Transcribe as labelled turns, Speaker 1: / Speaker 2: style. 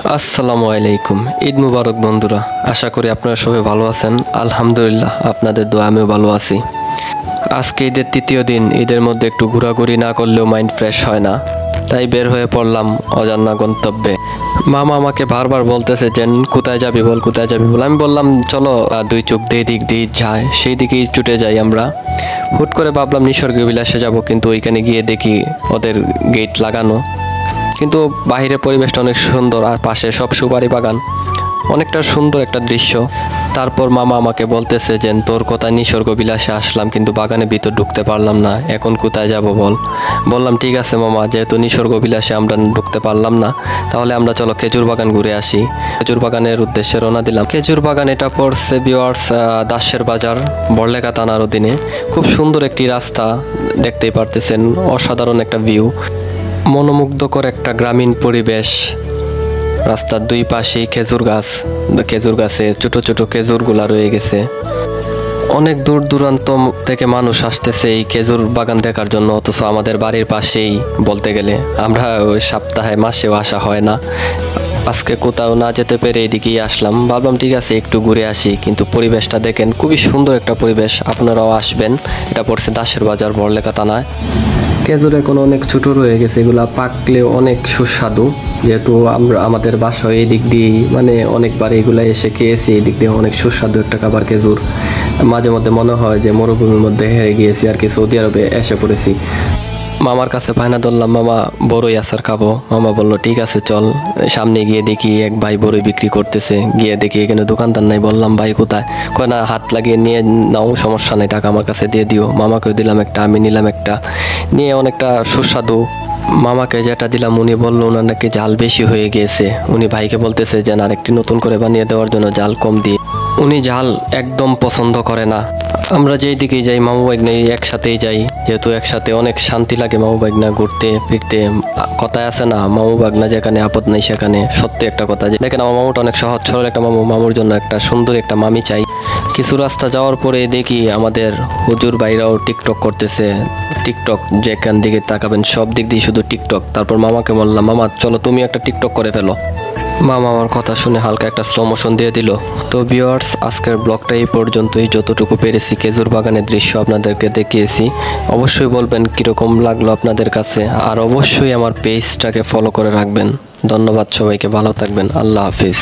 Speaker 1: আসসালামু আলাইকুম। ঈদ মুবারক বন্ধুরা। আশা করি আপনারা সবাই ভালো আছেন। আলহামদুলিল্লাহ, আপনাদের দোয়া আমিও ভালো আছি। আজকে ঈদের তৃতীয় দিন। ঈদের মধ্যে একটু ঘোরাঘুরি না করলেও মাইন্ড ফ্রেশ হয় না, তাই বের হয়ে পড়লাম অজানা গন্তব্যে। মামা আমাকে বারবার বলতেছে যে কোথায় যাবি বল, কোথায় যাবি বল। আমি বললাম চলো দুই চোখ দিয়ে দিক দিয়ে যায়, সেই দিকেই ছুটে যাই আমরা। হুট করে ভাবলাম নিসর্গ বিলাসে যাব, কিন্তু ওইখানে গিয়ে দেখি ওদের গেট লাগানো। কিন্তু বাহিরের পরিবেশটা অনেক সুন্দর, আর পাশে সব সুপারি বাগান, অনেকটা সুন্দর একটা দৃশ্য। তারপর মামা আমাকে বলতেছে যে তোর কোথায় নিসর্গ বিলাসে আসলাম, কিন্তু বাগানের ভিতর ঢুকতে পারলাম না, এখন কোথায় যাব বল। বললাম ঠিক আছে মামা, যেহেতু নিসর্গ বিলাসে আমরা ঢুকতে পারলাম না, তাহলে আমরা চলো খেজুর বাগান ঘুরে আসি। খেজুর বাগানের উদ্দেশ্যে রওনা দিলাম। খেজুর বাগান এটা পড়ছে ভিউয়ার্স দাসের বাজার, বড়লেখা থানার অধীনে। খুব সুন্দর একটি রাস্তা, দেখতেই পারতেছেন, অসাধারণ একটা ভিউ, মনোমুগ্ধকর একটা গ্রামীণ পরিবেশ। রাস্তার দুই পাশেই খেজুর গাছে ছোট ছোট খেজুরগুলা রয়ে গেছে। অনেক দূর দূরান্ত থেকে মানুষ আসতেছে এই খেজুর বাগান দেখার জন্য, অথচ আমাদের বাড়ির পাশেই বলতে গেলে। আমরা ওই সপ্তাহে মাসেও আসা হয় না। আজকে কোথাও না যেতে পেরে এদিকেই আসলাম। ভাবলাম ঠিক আছে একটু ঘুরে আসি, কিন্তু পরিবেশটা দেখেন, খুবই সুন্দর একটা পরিবেশ, আপনারাও আসবেন। এটা পড়ছে দাসের বাজার, বড়লেখা থানায়। খেজুর এখন অনেক ছোট রয়ে গেছে, এগুলা পাকলেও অনেক সুস্বাদু। যেহেতু আমাদের বাসায় এই দিক দিয়ে মানে অনেকবার এগুলা এসে খেয়েছি, এই দিক দিয়ে অনেক সুস্বাদু একটা খাবার খেজুর। মাঝে মধ্যে মনে হয় যে মরুভূমির মধ্যে হেরে গিয়েছি আর কি, সৌদি আরবে এসে পড়েছি। মামার কাছে বায়না ধরলাম, মামা বড়ই আচার খাবো। মামা বললো ঠিক আছে চল। সামনে গিয়ে দেখি এক ভাই বড়ই বিক্রি করতেছে, গিয়ে দেখি এখানে দোকানদার নাই। বললাম ভাই কোথায়, কয় না হাত লাগিয়ে নিয়ে নাও, সমস্যা নেই, টাকা আমার কাছে দিয়ে দিও। মামাকেও দিলাম একটা, আমি নিলাম একটা, নিয়ে অনেকটা সুস্বাদু। মামাকে যেটা দিলাম উনি বললো ওনার নাকি জাল বেশি হয়ে গিয়েছে। উনি ভাইকে বলতেছে যে আরেকটি নতুন করে বানিয়ে দেওয়ার জন্য, জাল কম দিয়ে। উনি ঝাল একদম পছন্দ করে না। আমরা যেই দিকেই যাই মামু বাগনা একসাথেই যাই, যেহেতু একসাথে অনেক শান্তি লাগে মামু বাগনা ঘুরতে ফিরতে। কথায় আছে না, মামু বাগনা যেখানে আপদ নেই সেখানে, সত্যি একটা কথা। যে দেখেন আমার মামুটা অনেক সহজ সরল একটা মামু, মামুর জন্য একটা সুন্দর একটা মামি চাই। কিছু রাস্তা যাওয়ার পরে দেখি আমাদের হুজুর ভাইরাও টিকটক করতেছে। টিকটক যেখান দিকে তাকাবেন সব দিক দিয়ে শুধু টিকটক। তারপর মামাকে বললাম, মামা চলো তুমি একটা টিকটক করে ফেলো। মামা আমার কথা শুনে হালকা একটা স্লো মোশন দিয়ে দিল। তো ভিউয়ার্স, আজকের ব্লগটা এই পর্যন্তই। যতটুকু পেরেছি খেজুর বাগানের দৃশ্য আপনাদেরকে দেখিয়েছি। অবশ্যই বলবেন কীরকম লাগলো আপনাদের কাছে, আর অবশ্যই আমার পেজটাকে ফলো করে রাখবেন। ধন্যবাদ সবাইকে, ভালো থাকবেন, আল্লাহ হাফিজ।